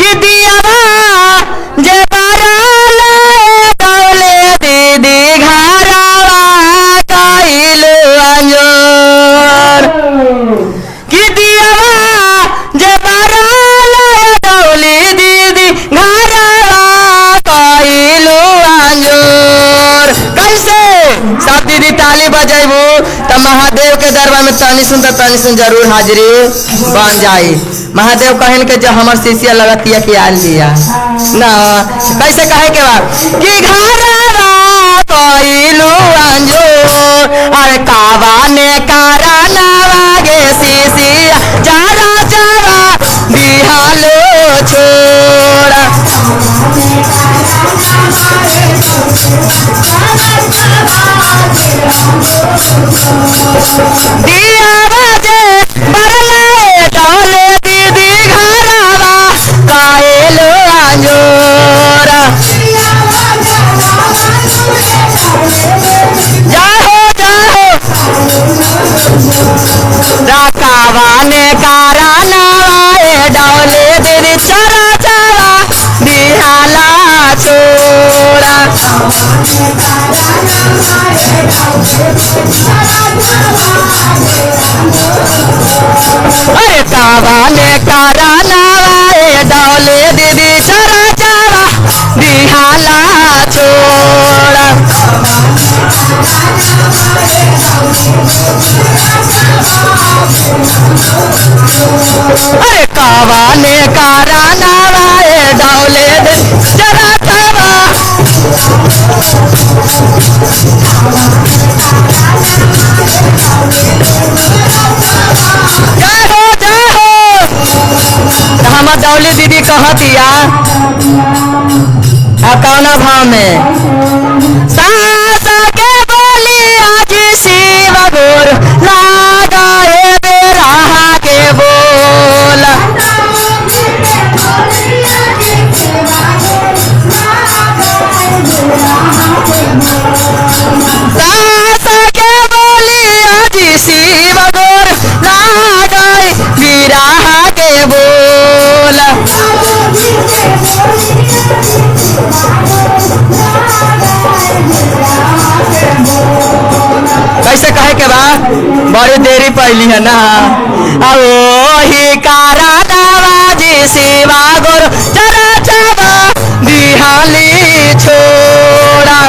कि दियावा जे बाराला दौले दीदी घरवा कइलू अंजोर कि दियावा जे बाराला दौले दीदी घरवा कइलू अंजोर। कैसे सब दीदी ताली बजेबू तो महादेव के दरबार में तनी सुन जरूर हाजिरी बन जाई। महादेव कहन के जो हमर शिष्य लगतिया कि आल लिया ना कैसे कहे के बा कि घरवा कइलू अंजोर अरे कावा ने कारनावा गे शिष्या जरा जरा बिहालो छोड़ा दिया बाजे बरले दौले दीदी घरवा कइलू अंजोर। जाहो जाहो रकावा ने कारनावा दौले दीदी चरा चरा बिहाला छोड़ा अरे कावा ने कारनावा दौले दीदी चरा चरा बिहाला छोड़ा अरे कावा ने कारनावा दौले दीदी चरा चरा हमर दौली दीदी कहतिया कौना भाव में सास के बोली आज शिव गोर लगाए बेराहा के बोल सास के बोली आज शिव गोर लगाए बिराहा के बोल कैसे कहे के बा बड़ी देरी पहली है ना ही कारनावा जी शिवा गोर चरा चरा बिहाली छोड़ा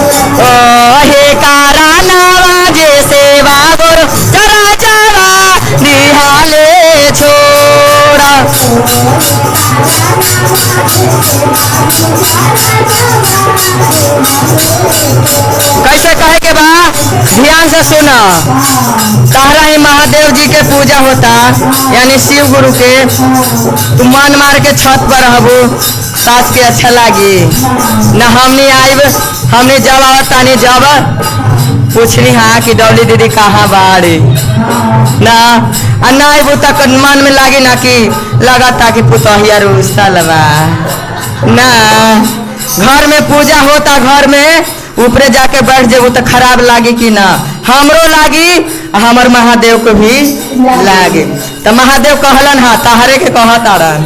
हे कारनावा जी शिवा गोर चरा चरा बिहाले छोड़ा कैसे कहे के बा ध्यान से सुना तारा ही महादेव जी के पूजा होता यानी शिव गुरु के तू मन मार के छत पर रहबू सास के अच्छा लागी न हमने आइब हमने जब आवतानी जब पूछनी हाँ कि डौली दीदी कहाँ बाड़ी ना ना आइबू तक मन में लागी ना कि लगता कि पुतहिया रुसा लबा ना घर में पूजा होता घर में ऊपरे जाके बैठ जेबू तो खराब लागी कि ना हमरो लागी हमर महादेव को भी लागे तो महादेव कहलन हा तहरे के कहतारन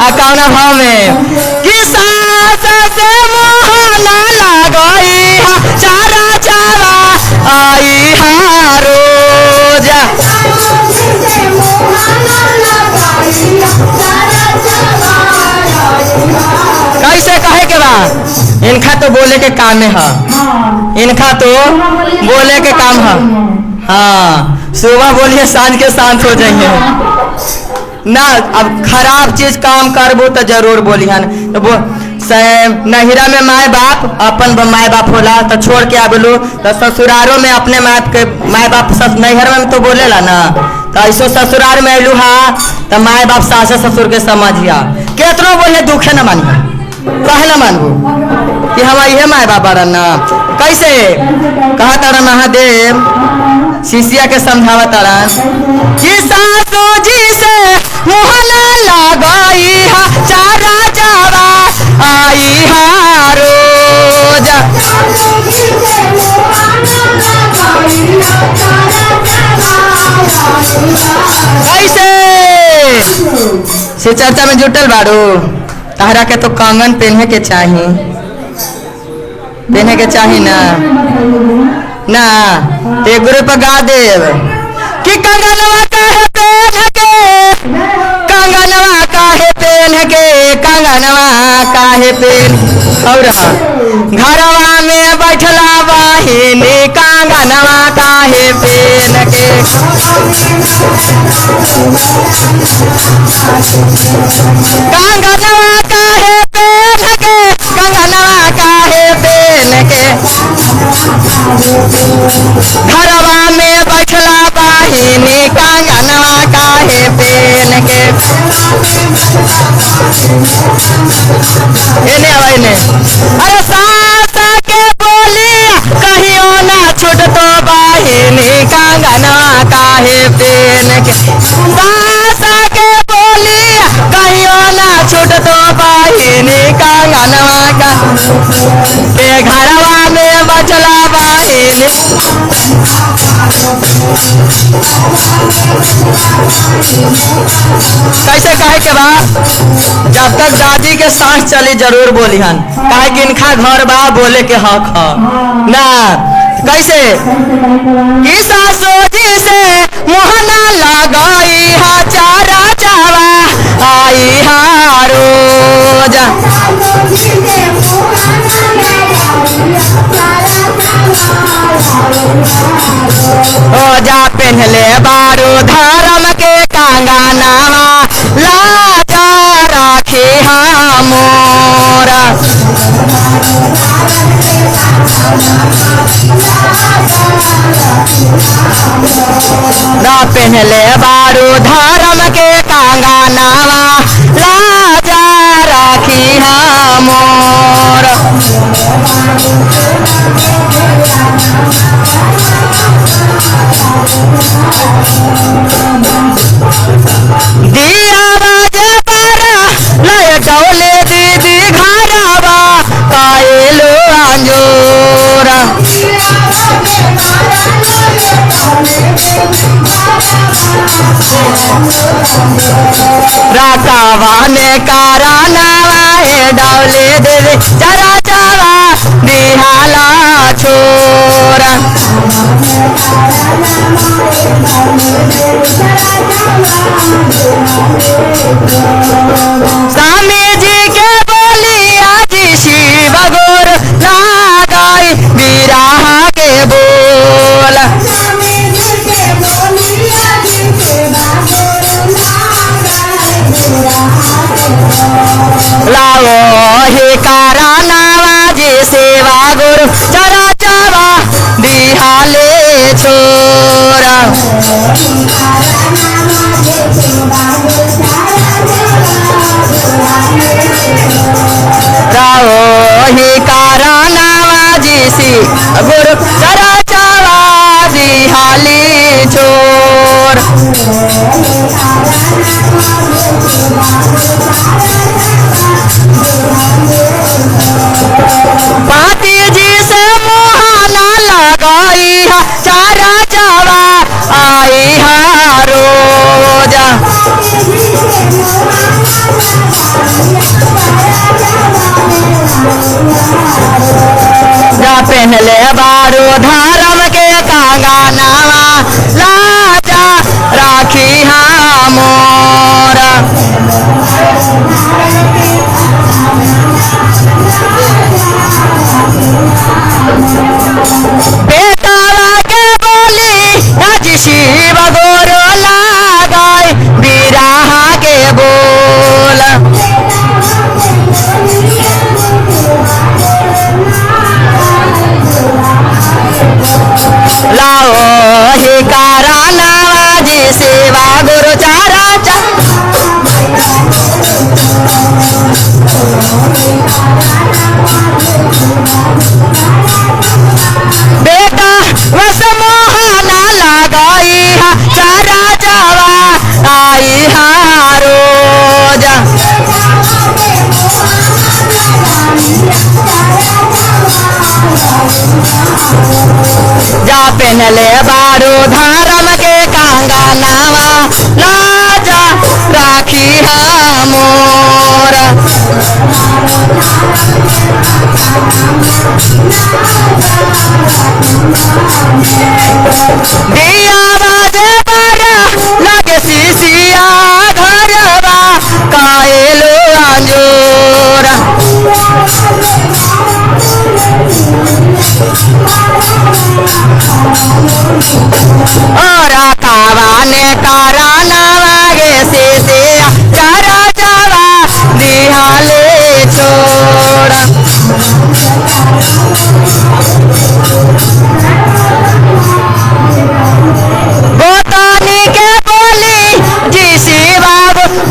आ कौना भाव में कि सास से मोह ना लगई हा चारा चारा आई हा रोजा कैसे कहे के बा इनका तो बोले के काम है इनका तो बोले के काम है हाँ सुबह बोलिए सांझ के शांत हो जाएंगे ना अब खराब चीज काम करबो तो जरूर बोलिहन तो नहिरा में माए बाप अपन माए बाप होला तो छोड़ के आबलू तो ससुरारों में अपने माए बाप नैहर में तो बोलेला ना तो ऐसो ससुराल में अलू हा तो माए बाप सास ससुर के समझिया केतनो बोले दुखे न मानिया कहे न मानबू कि हम ये माए बाप बड़न ना कैसे कहा तारा महादेव शिष्या के समझावा तारा कि सासू जी से मोहना लगाई हा चारा चारा आई हा रोजा कैसे से चर्चा में जुटल बाड़ू तहरा के तो कंगन पहने के चाही ना ना ते गुरु पर गा देव कि कंगनवा काहे पहन के कंगनवा काहे पहन के कंगनवा काहे पहन और घरवा में बैठला बहिनी कंगनवा काहे पहन के कंगनवा काहे पहन के कंगनवा काहे पहन के घरवा में बैठला बहिनी कंगनवा काहे पहन के एने आवाइने अरे सासा के बोली कहियो ना छूट तो बहिनी कंगनवा काहे पहन के सासा के बोली कहियो ना छूट तो बहिनी कंगनवा का के घरवा में बचला बहिनी कैसे कहे के बा जब तक दादी के सांस चली जरूर बोली हन काहे कि इनका घर बा बोले के हक ह ना कैसे कि सासो जी से मोहना लगाई हा चारा चावा आई हा रोज ओ जा पहनले बारू धर्म के कंगनवा लाजा राखी मोरा ना पहनले बारू धर्म के कंगनवा लाजा राखी मोरा दिया बाजे पारा लय गौले दीदी घरवा पायलो अंजोरा रातावा ने कारनावा है डौले देवे जरा जावा दिहाला छोरा स्वामी जी के बोली आज शिव गुरु लगाई बिराहा के बोल लाओ हे कारनावा जी सेवा गुरु जरा जावा दिहाले छोरा राओ ही कारनावा जी सी गुरु जरा जावा दिहाली छोर पाती जी से मोहना लगाई हा चारा जावा आई हा रोजा जा पहनले बारू धर्म के कंगनवा लाजा राखी मोरा बेटावा के बोली आज शिव गुरु लगाई बिराहा के बोल लाओ ही कारनावा जी सेवा गुरु चारा बेटा वस मोहना लगाई हा चारा जावा आई हा रोजा जा पहनले बारू धर्म के कंगनवा लाजा राखी मोर दिया बाजे बारा लगे सीसिया घरवा काएलो अंजोरा और कावाने कराना वागे सीसिया चारा जावा दिहाले छोड़ा गोतानी के बोली जी शिवा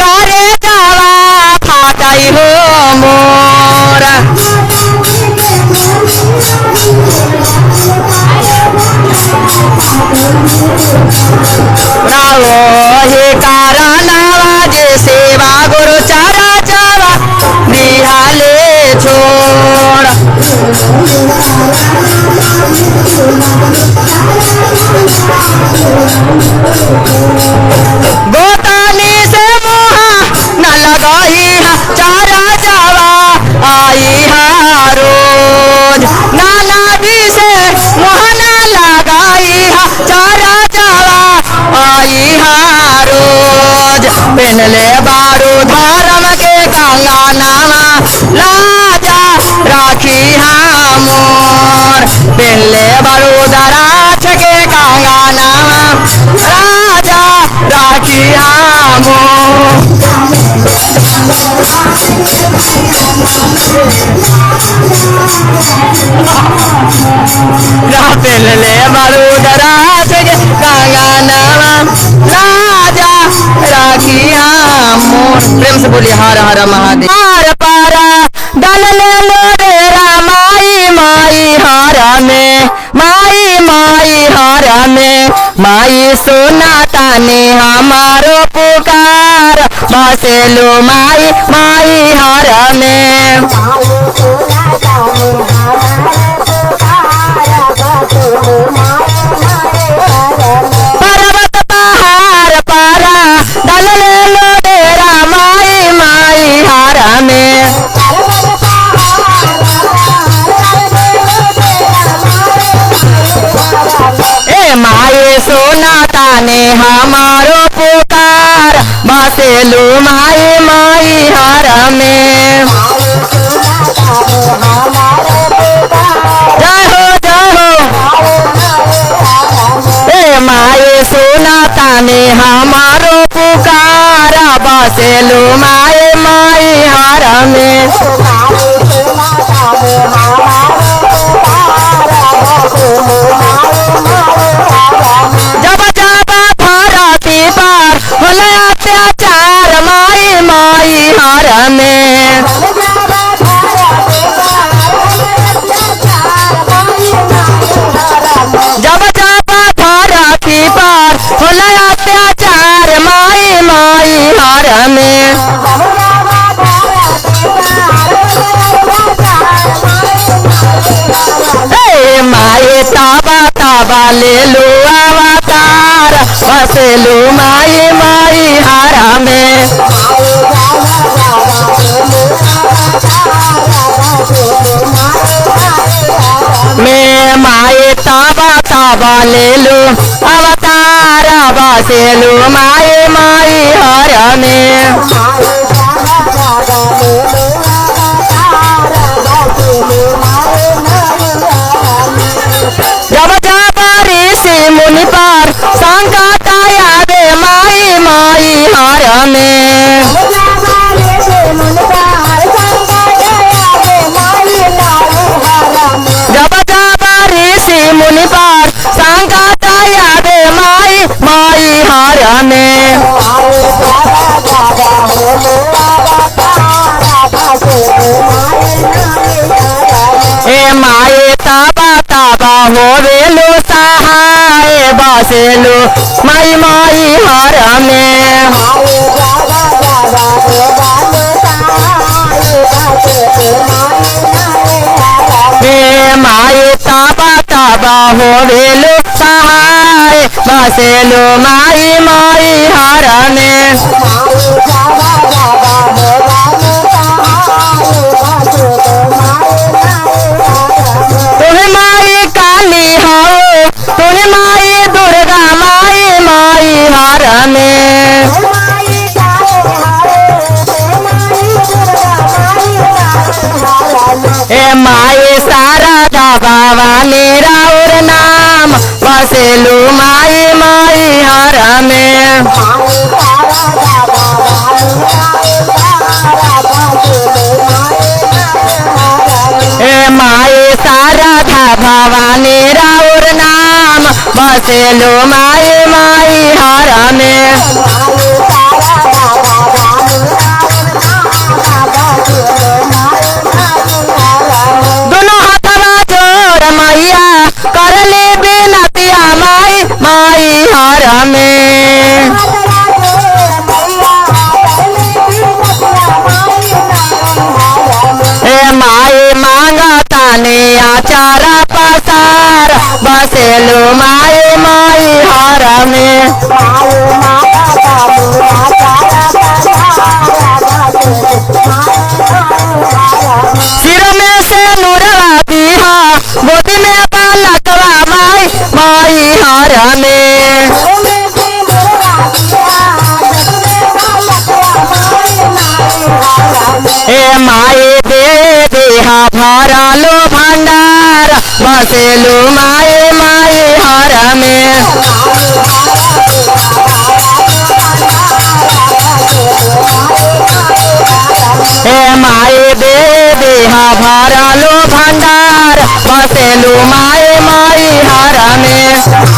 करे जावा फाटाई हो मोरा हे कारनावा जे सेवा गुरु चारा जावा दिहाले छोड़ गोतानी से मोहा न लगाई चारा जावा आई रोज नाना जी से मोहा न लगाई चारा जावा आई रोज पहनले बारू धर्म के कंगनवा लाजा राखी मोर पहनले बारू दराज के कंगनवा राजा राखी मोर पहनले बारू दराज के कंगनवा राजा राखी मोर प्रेम से बोलिए हर हर महादेव हर पारा डल ले लो डेरा माई माई हरा में माई माई हरा में माई सुना ताने हमारो पुकार बसेलो माई माई हरा में पर्वत पहाड़ पारा डल ले लो डेरा माई माई हरा में ए माई सोना ताने हमारो पुकार बसेलू माई माई हरा में जय हो ए माई सोना ताने हमारो पुकार बसेलू माई माई हरा में जब जब धरती पर होले अत्याचार माई माई हरा में जब जब धरती पर होले अत्याचार माई माई हरा में माई ताबा ताबा ले लो अवतार बसेलू माई माई हरा में माई ताबा ताबा ले लो अवतार बसेलू माई माई हरा में जब जब ऋषि मुनि पर संकट आवे माई माई हरा में जब जब ऋषि मुनि पर संकट आवे माई माई हरा में माई ताबा ताबा होवेलु सहाय बसेलु माई माई हरा में माई ताबा ताबा होवेलु बसेलू माई माई हर में। तुम्हें माई काली हो, तुम्हें माई दुर्गा माई माई हर में। ए माई शारदा भवानी राउर नाम बसेलू माई माई हर में। ए माई शारदा भवानी राउर नाम बसेलू माई माई हर में। दोनों हाथवा जोड़ मैया करले बिनतिया माई माई हर में। ए माई मांगतानी आचार पसार बसेलू माई माई हर में। सिर में से नूरवा दीहा गोदी में बालकवा माई माई हर में। ए माई दे देहा भरलो भंडार बसेलू माई माई हर में। ए माई दे देहा भरलो भंडार बसेलू माई माई हर में।